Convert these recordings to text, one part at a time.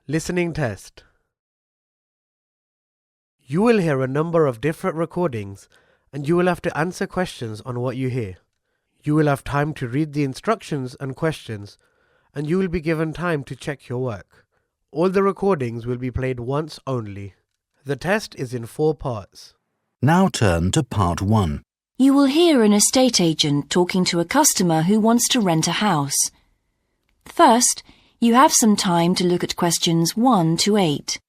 Listening test. You will hear a number of different recordings and you will have to answer questions on what you hear. You will have time to read the instructions and questions and you will be given time to check your work. All the recordings will be played once only. The test is in 4 parts. Now turn to part 1. You will hear an estate agent talking to a customer who wants to rent a house. First, you have some time to look at questions 1 to 8.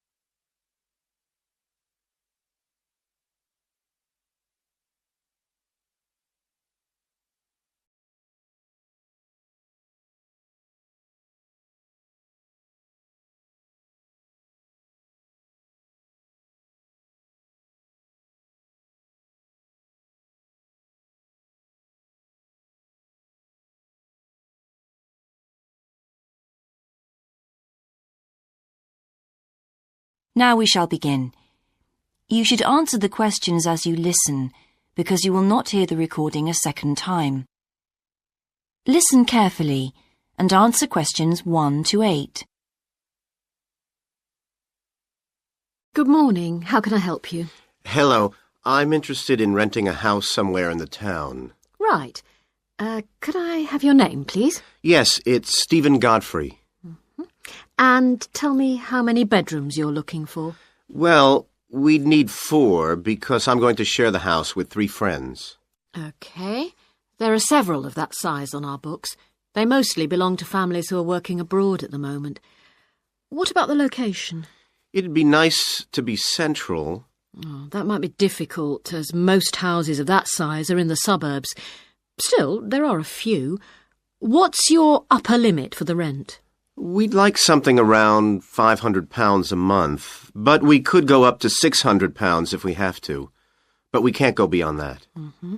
Now we shall begin. You should answer the questions as you listen, because you will not hear the recording a second time. Listen carefully and answer questions 1 to 8. Good morning. How can I help you? Hello. I'm interested in renting a house somewhere in the town. Right. Could I have your name, please? Yes, it's Stephen Godfrey. And tell me how many bedrooms you're looking for. Well, we'd need 4 because I'm going to share the house with 3 friends. OK. There are several of that size on our books. They mostly belong to families who are working abroad at the moment. What about the location? It'd be nice to be central. Oh, that might be difficult, as most houses of that size are in the suburbs. Still, there are a few. What's your upper limit for the rent? We'd like something around £500 a month, but we could go up to £600 if we have to. But we can't go beyond that. Mm-hmm.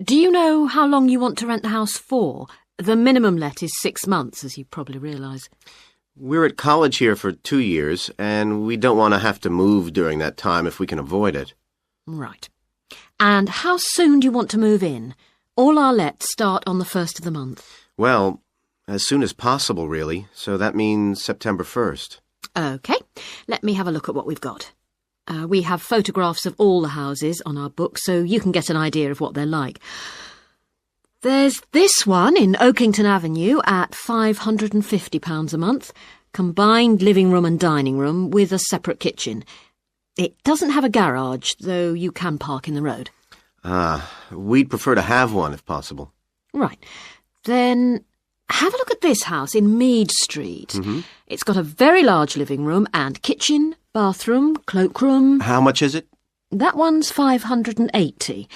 Do you know how long you want to rent the house for? The minimum let is 6 months, as you probably realise. We're at college here for 2 years, and we don't want to have to move during that time if we can avoid it. Right. And how soon do you want to move in? All our lets start on the 1st of the month. Well, as soon as possible, really, so that means September 1st. OK, let me have a look at what we've got. We have photographs of all the houses on our book, so you can get an idea of what they're like. There's this one in Oakington Avenue at £550 a month, combined living room and dining room with a separate kitchen. It doesn't have a garage, though you can park in the road. We'd prefer to have one if possible. Right. Then have a look at this house in Mead Street. Mm-hmm. It's got a very large living room and kitchen, bathroom, cloakroom. How much is it? That one's £580.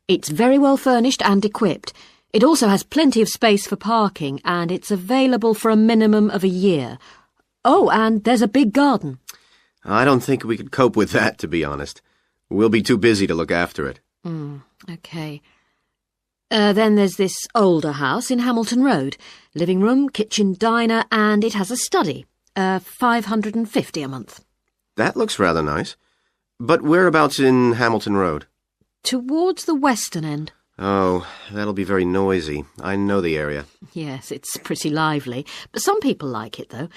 It's very well furnished and equipped. It also has plenty of space for parking and it's available for a minimum of a year. Oh, and there's a big garden. I don't think we could cope with that, to be honest. We'll be too busy to look after it. OK. Then there's this older house in Hamilton Road. Living room, kitchen, diner, and it has a study. £550 a month. That looks rather nice. But whereabouts in Hamilton Road? Towards the western end. Oh, that'll be very noisy. I know the area. Yes, it's pretty lively. But some people like it, though.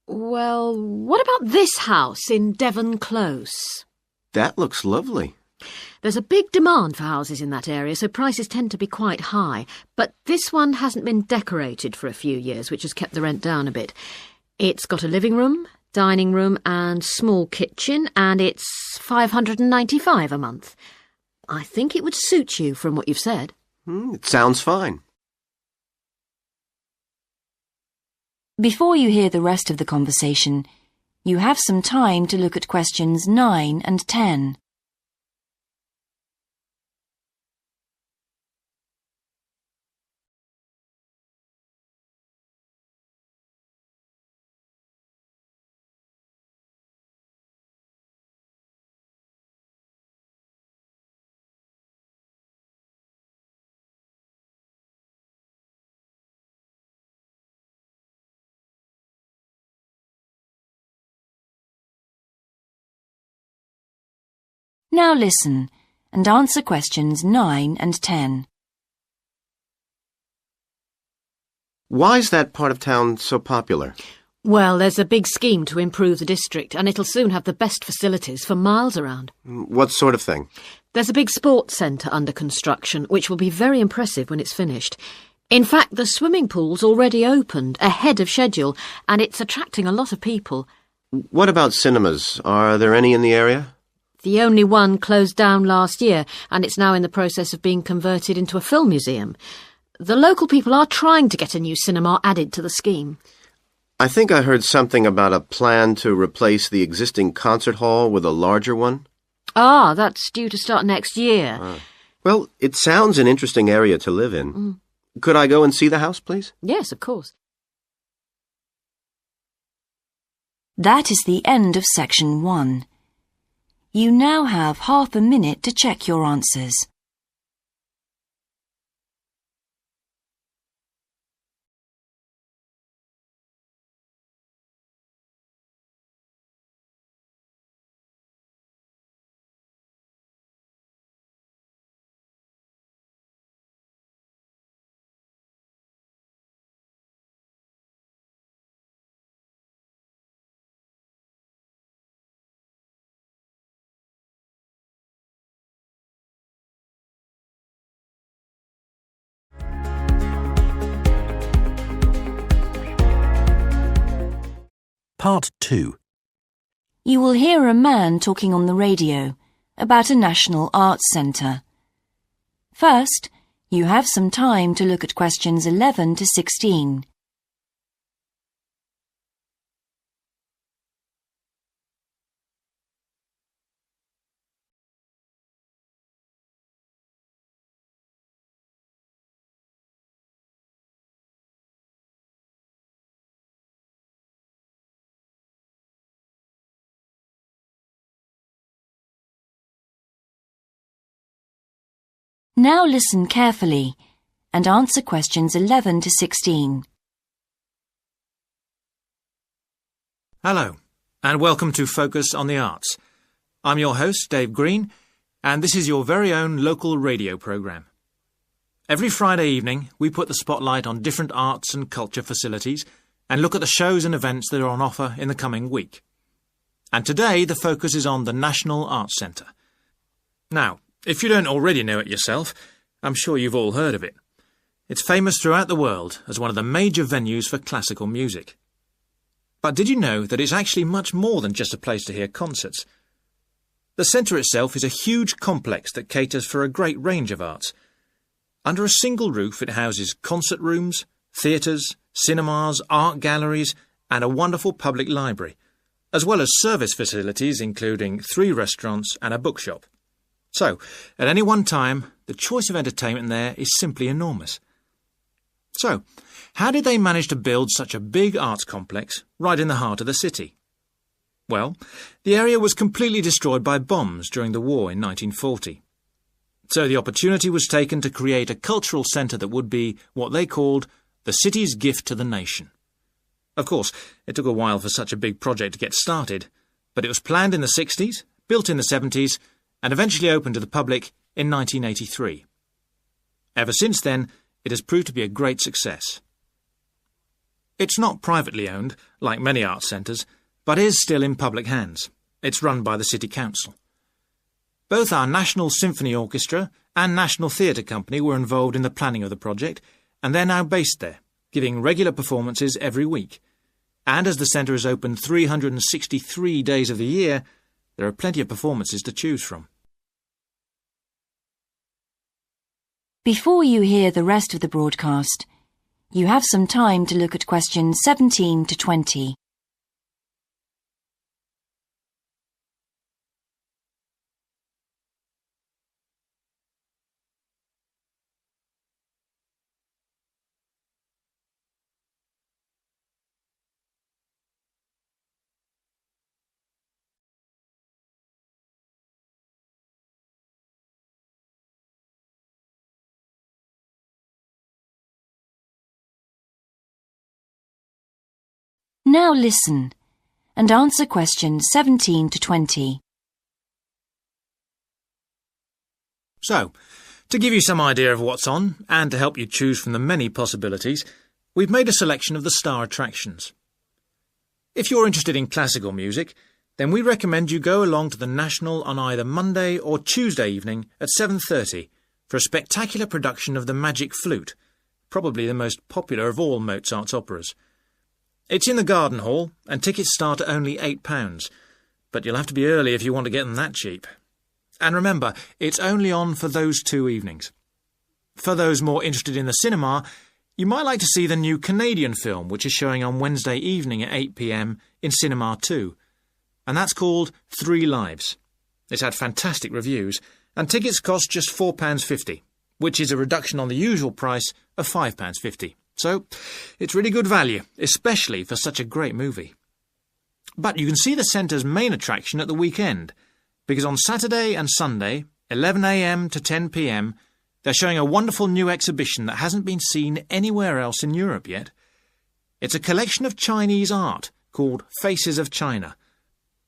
Well, what about this house in Devon Close? That looks lovely. There's a big demand for houses in that area, so prices tend to be quite high. But this one hasn't been decorated for a few years, which has kept the rent down a bit. It's got a living room, dining room and small kitchen, and it's £595 a month. I think it would suit you from what you've said. It sounds fine. Before you hear the rest of the conversation, you have some time to look at questions 9 and 10. Now listen and answer questions 9 and 10. Why is that part of town so popular? Well, there's a big scheme to improve the district, and it'll soon have the best facilities for miles around. What sort of thing? There's a big sports centre under construction, which will be very impressive when it's finished. In fact, the swimming pool's already opened, ahead of schedule, and it's attracting a lot of people. What about cinemas? Are there any in the area? The only one closed down last year, and it's now in the process of being converted into a film museum. The local people are trying to get a new cinema added to the scheme. I think I heard something about a plan to replace the existing concert hall with a larger one. Ah, that's due to start next year. Well, it sounds an interesting area to live in. Could I go and see the house, please? Yes, of course. That is the end of section 1. You now have half a minute to check your answers. Part 2. You will hear a man talking on the radio about a national arts centre. First, you have some time to look at questions 11 to 16. Now listen carefully and answer questions 11 to 16. Hello, and welcome to Focus on the Arts. I'm your host, Dave Green, and this is your very own local radio programme. Every Friday evening, we put the spotlight on different arts and culture facilities and look at the shows and events that are on offer in the coming week. And today, the focus is on the National Arts Centre. Now, if you don't already know it yourself, I'm sure you've all heard of it. It's famous throughout the world as one of the major venues for classical music. But did you know that it's actually much more than just a place to hear concerts? The centre itself is a huge complex that caters for a great range of arts. Under a single roof it houses concert rooms, theatres, cinemas, art galleries and a wonderful public library, as well as service facilities including 3 restaurants and a bookshop. So, at any one time, the choice of entertainment there is simply enormous. So, how did they manage to build such a big arts complex right in the heart of the city? Well, the area was completely destroyed by bombs during the war in 1940. So the opportunity was taken to create a cultural centre that would be what they called the city's gift to the nation. Of course, it took a while for such a big project to get started, but it was planned in the 60s, built in the 70s, and eventually opened to the public in 1983. Ever since then, it has proved to be a great success. It's not privately owned, like many arts centres, but is still in public hands. It's run by the City Council. Both our National Symphony Orchestra and National Theatre Company were involved in the planning of the project, and they're now based there, giving regular performances every week. And as the centre is open 363 days of the year, there are plenty of performances to choose from. Before you hear the rest of the broadcast, you have some time to look at questions 17 to 20. Now listen and answer questions 17 to 20. So, to give you some idea of what's on, and to help you choose from the many possibilities, we've made a selection of the star attractions. If you're interested in classical music, then we recommend you go along to the National on either Monday or Tuesday evening at 7:30 for a spectacular production of The Magic Flute, probably the most popular of all Mozart's operas. It's in the Garden Hall, and tickets start at only £8, but you'll have to be early if you want to get them that cheap. And remember, it's only on for those 2 evenings. For those more interested in the cinema, you might like to see the new Canadian film, which is showing on Wednesday evening at 8 p.m. in Cinema 2. And that's called 3 Lives. It's had fantastic reviews, and tickets cost just £4.50, which is a reduction on the usual price of £5.50. So, it's really good value, especially for such a great movie. But you can see the centre's main attraction at the weekend, because on Saturday and Sunday, 11 a.m. to 10 p.m, they're showing a wonderful new exhibition that hasn't been seen anywhere else in Europe yet. It's a collection of Chinese art called Faces of China.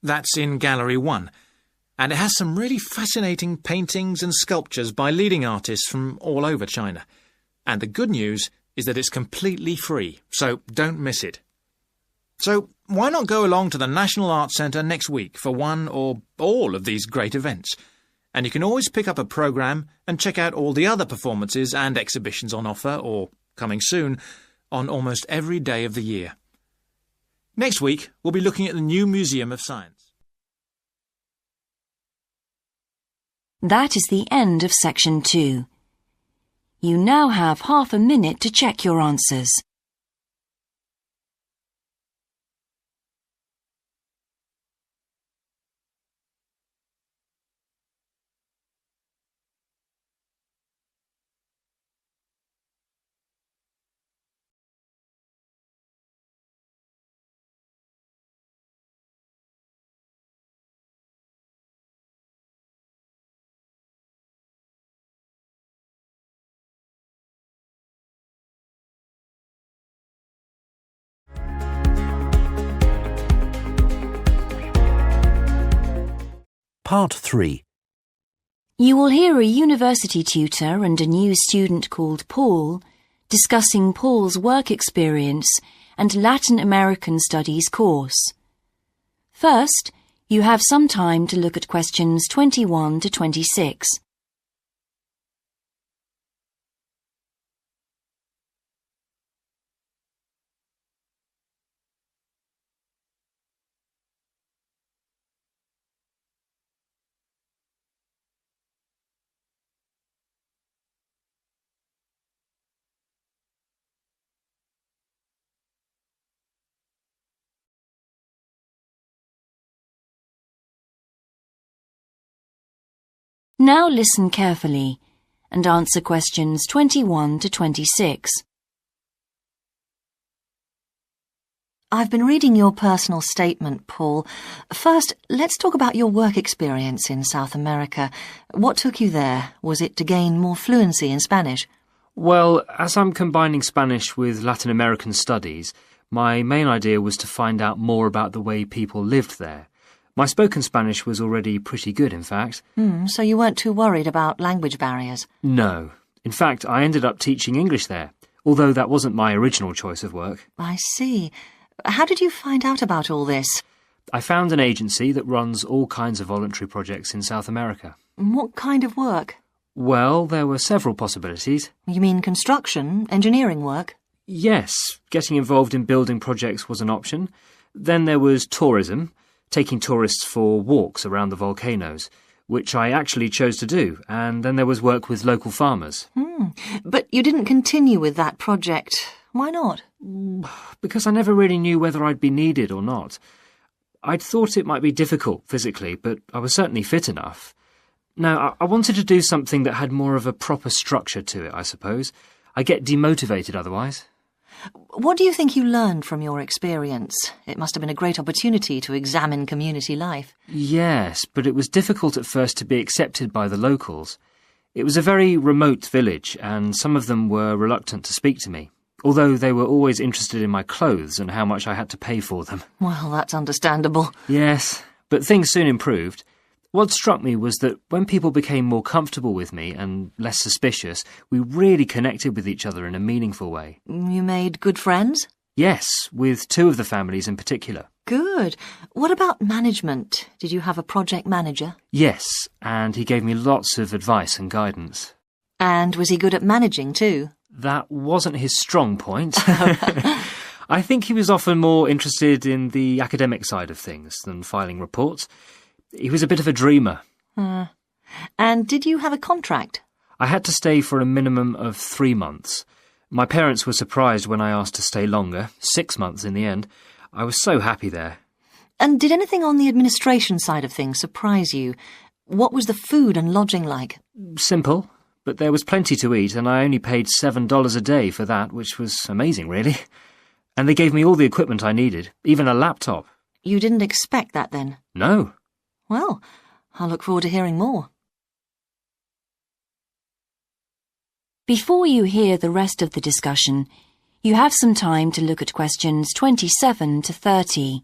That's in Gallery 1, and it has some really fascinating paintings and sculptures by leading artists from all over China. And the good news is that it's completely free, so don't miss it. So why not go along to the National Arts Centre next week for one or all of these great events? And you can always pick up a programme and check out all the other performances and exhibitions on offer, or coming soon, on almost every day of the year. Next week, we'll be looking at the new Museum of Science. That is the end of section 2. You now have half a minute to check your answers. Part 3. You will hear a university tutor and a new student called Paul discussing Paul's work experience and Latin American Studies course. First, you have some time to look at questions 21 to 26. Now listen carefully and answer questions 21 to 26. I've been reading your personal statement, Paul. First, let's talk about your work experience in South America. What took you there? Was it to gain more fluency in Spanish? Well, as I'm combining Spanish with Latin American studies, my main idea was to find out more about the way people lived there. My spoken Spanish was already pretty good, in fact. So you weren't too worried about language barriers? No. In fact, I ended up teaching English there, although that wasn't my original choice of work. I see. How did you find out about all this? I found an agency that runs all kinds of voluntary projects in South America. What kind of work? Well, there were several possibilities. You mean construction, engineering work? Yes, getting involved in building projects was an option. Then there was tourism, taking tourists for walks around the volcanoes, which I actually chose to do, and then there was work with local farmers. But you didn't continue with that project. Why not? Because I never really knew whether I'd be needed or not. I'd thought it might be difficult physically, but I was certainly fit enough. Now, I wanted to do something that had more of a proper structure to it, I suppose. I get demotivated otherwise. What do you think you learned from your experience? It must have been a great opportunity to examine community life. Yes, but it was difficult at first to be accepted by the locals. It was a very remote village, and some of them were reluctant to speak to me, although they were always interested in my clothes and how much I had to pay for them. Well, that's understandable. Yes, but things soon improved. What struck me was that when people became more comfortable with me and less suspicious, we really connected with each other in a meaningful way. You made good friends? Yes, with 2 of the families in particular. good. What about management? Did you have a project manager? Yes, and he gave me lots of advice and guidance. And was he good at managing too? That wasn't his strong point. I think he was often more interested in the academic side of things than filing reports. He was a bit of a dreamer. And did you have a contract? I had to stay for a minimum of 3 months. My parents were surprised when I asked to stay longer, 6 months in the end. I was so happy there. And did anything on the administration side of things surprise you? What was the food and lodging like? Simple, but there was plenty to eat, and I only paid $7 a day for that, which was amazing, really. And they gave me all the equipment I needed, even a laptop. You didn't expect that then? No. Well, I'll look forward to hearing more. Before you hear the rest of the discussion, you have some time to look at questions 27 to 30.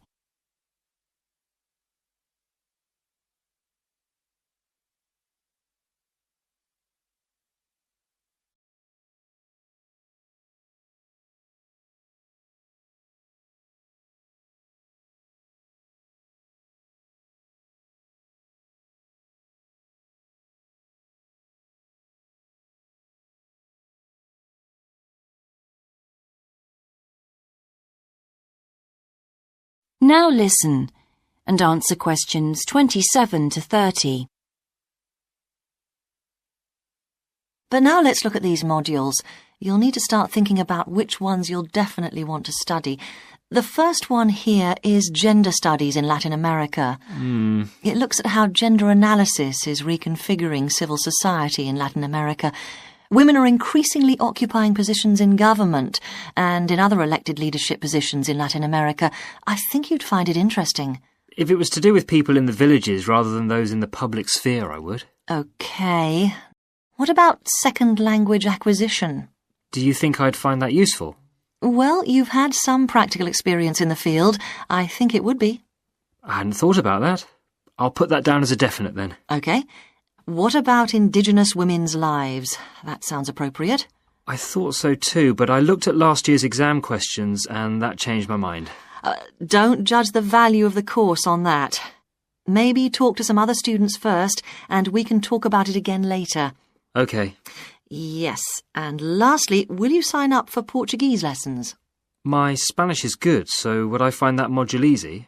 Now listen and answer questions 27 to 30. But now let's look at these modules. You'll need to start thinking about which ones you'll definitely want to study. The first one here is Gender Studies in Latin America. It looks at how gender analysis is reconfiguring civil society in Latin America. Women are increasingly occupying positions in government and in other elected leadership positions in Latin America. I think you'd find it interesting. If it was to do with people in the villages rather than those in the public sphere, I would. OK. What about second language acquisition? Do you think I'd find that useful? Well, you've had some practical experience in the field. I think it would be. I hadn't thought about that. I'll put that down as a definite then. OK. What about Indigenous women's lives? That sounds appropriate. I thought so too, but I looked at last year's exam questions and that changed my mind. Don't judge the value of the course on that. Maybe talk to some other students first, and we can talk about it again later. OK. Yes, and lastly, will you sign up for Portuguese lessons? My Spanish is good, so would I find that module easy?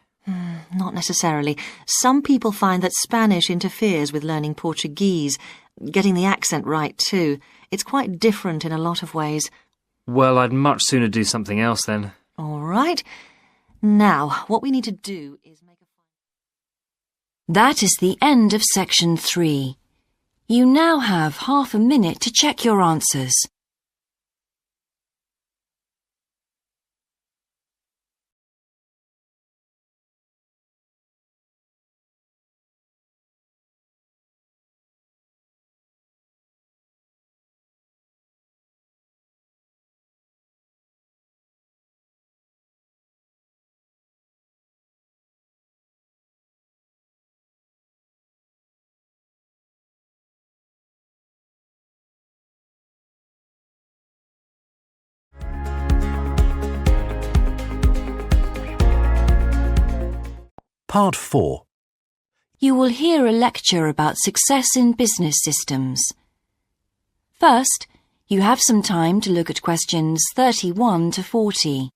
Not necessarily. Some people find that Spanish interferes with learning Portuguese, getting the accent right too. It's quite different in a lot of ways. Well, I'd much sooner do something else then. All right. Now, what we need to do is make a... That is the end of section 3. You now have half a minute to check your answers. Part 4. You will hear a lecture about success in business systems. First, you have some time to look at questions 31 to 40.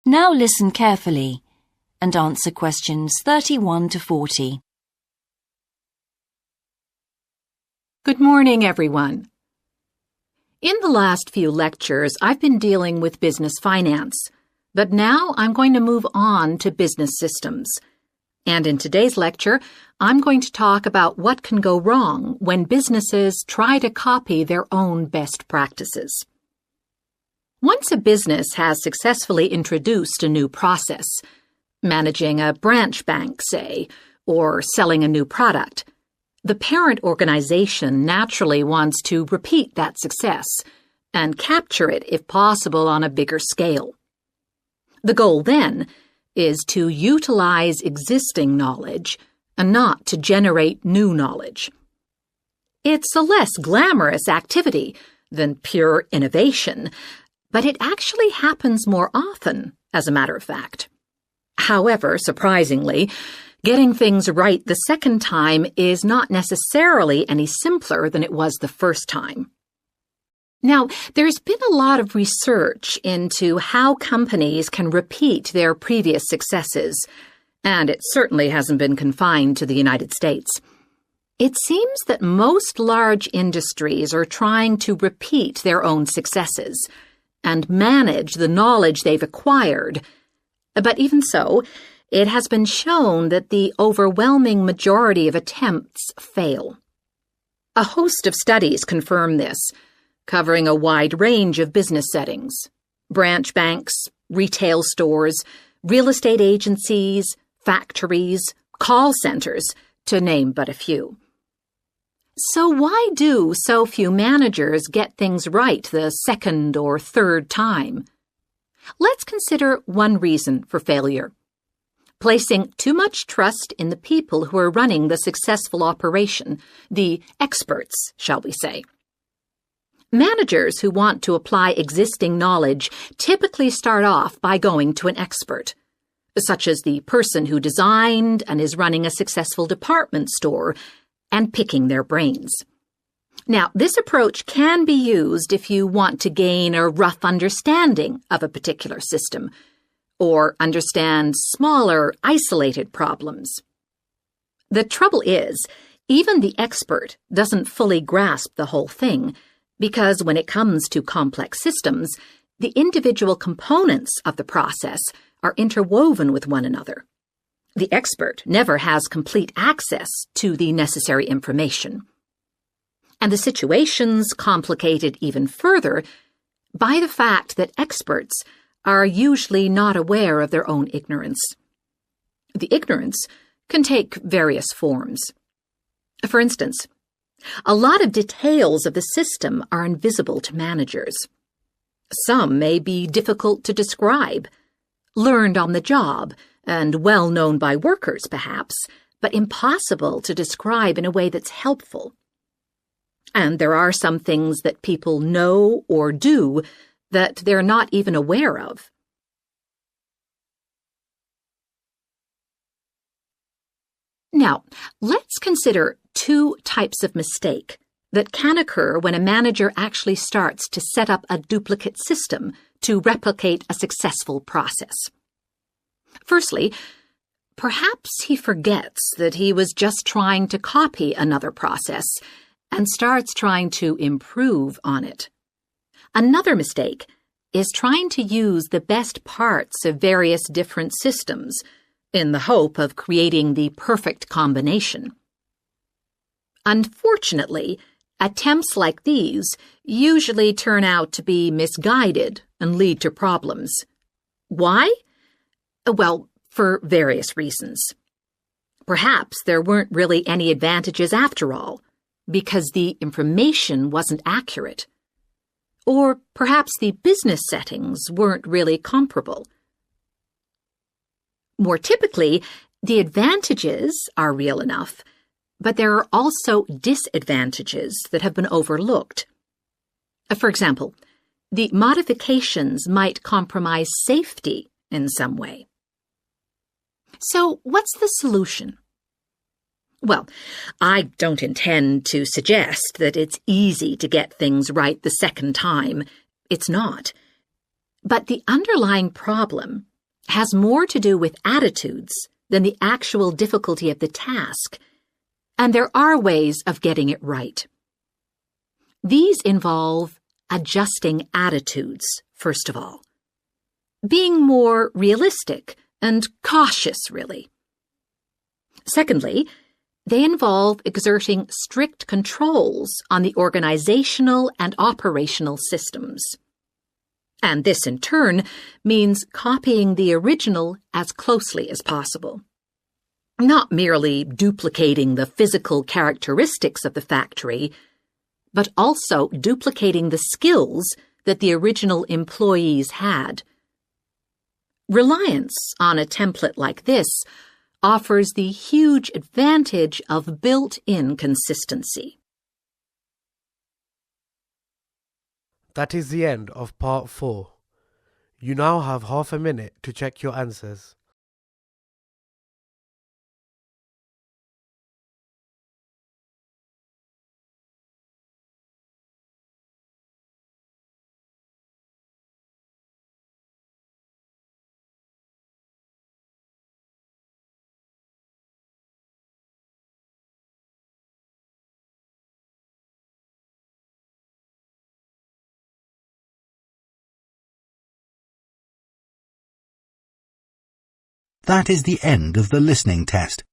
Now listen carefully and answer questions 31 to 40. Good morning, everyone. In the last few lectures, I've been dealing with business finance, but now I'm going to move on to business systems. And in today's lecture, I'm going to talk about what can go wrong when businesses try to copy their own best practices. Once a business has successfully introduced a new process, managing a branch bank, say, or selling a new product. The parent organization naturally wants to repeat that success and capture it, if possible, on a bigger scale. The goal, then, is to utilize existing knowledge and not to generate new knowledge. It's a less glamorous activity than pure innovation, but it actually happens more often, as a matter of fact. However, surprisingly, getting things right the second time is not necessarily any simpler than it was the first time. Now, there's been a lot of research into how companies can repeat their previous successes, and it certainly hasn't been confined to the United States. It seems that most large industries are trying to repeat their own successes and manage the knowledge they've acquired. But even so, it has been shown that the overwhelming majority of attempts fail. A host of studies confirm this, covering a wide range of business settings: branch banks, retail stores, real estate agencies, factories, call centers, to name but a few. So why do so few managers get things right the second or third time? Let's consider one reason for failure: placing too much trust in the people who are running the successful operation, the experts, shall we say. Managers who want to apply existing knowledge typically start off by going to an expert, such as the person who designed and is running a successful department store, and picking their brains. Now, this approach can be used if you want to gain a rough understanding of a particular system, or understand smaller, isolated problems. The trouble is, even the expert doesn't fully grasp the whole thing, because when it comes to complex systems, the individual components of the process are interwoven with one another. The expert never has complete access to the necessary information. And the situation's complicated even further by the fact that experts are usually not aware of their own ignorance. The ignorance can take various forms. For instance, a lot of details of the system are invisible to managers. Some may be difficult to describe, learned on the job, and well known by workers, perhaps, but impossible to describe in a way that's helpful. And there are some things that people know or do that they're not even aware of. Now, let's consider two types of mistake that can occur when a manager actually starts to set up a duplicate system to replicate a successful process. Firstly, perhaps he forgets that he was just trying to copy another process and starts trying to improve on it. Another mistake is trying to use the best parts of various different systems in the hope of creating the perfect combination. Unfortunately, attempts like these usually turn out to be misguided and lead to problems. Why? Well, for various reasons. Perhaps there weren't really any advantages after all, because the information wasn't accurate. Or perhaps the business settings weren't really comparable. More typically, the advantages are real enough, but there are also disadvantages that have been overlooked. For example, the modifications might compromise safety in some way. So, what's the solution? Well, I don't intend to suggest that it's easy to get things right the second time. It's not. But the underlying problem has more to do with attitudes than the actual difficulty of the task, and there are ways of getting it right. These involve adjusting attitudes, first of all. Being more realistic and cautious, really. Secondly, they involve exerting strict controls on the organizational and operational systems. And this, in turn, means copying the original as closely as possible. Not merely duplicating the physical characteristics of the factory, but also duplicating the skills that the original employees had. Reliance on a template like this offers the huge advantage of built-in consistency. That is the end of part 4. You now have half a minute to check your answers. That is the end of the listening test.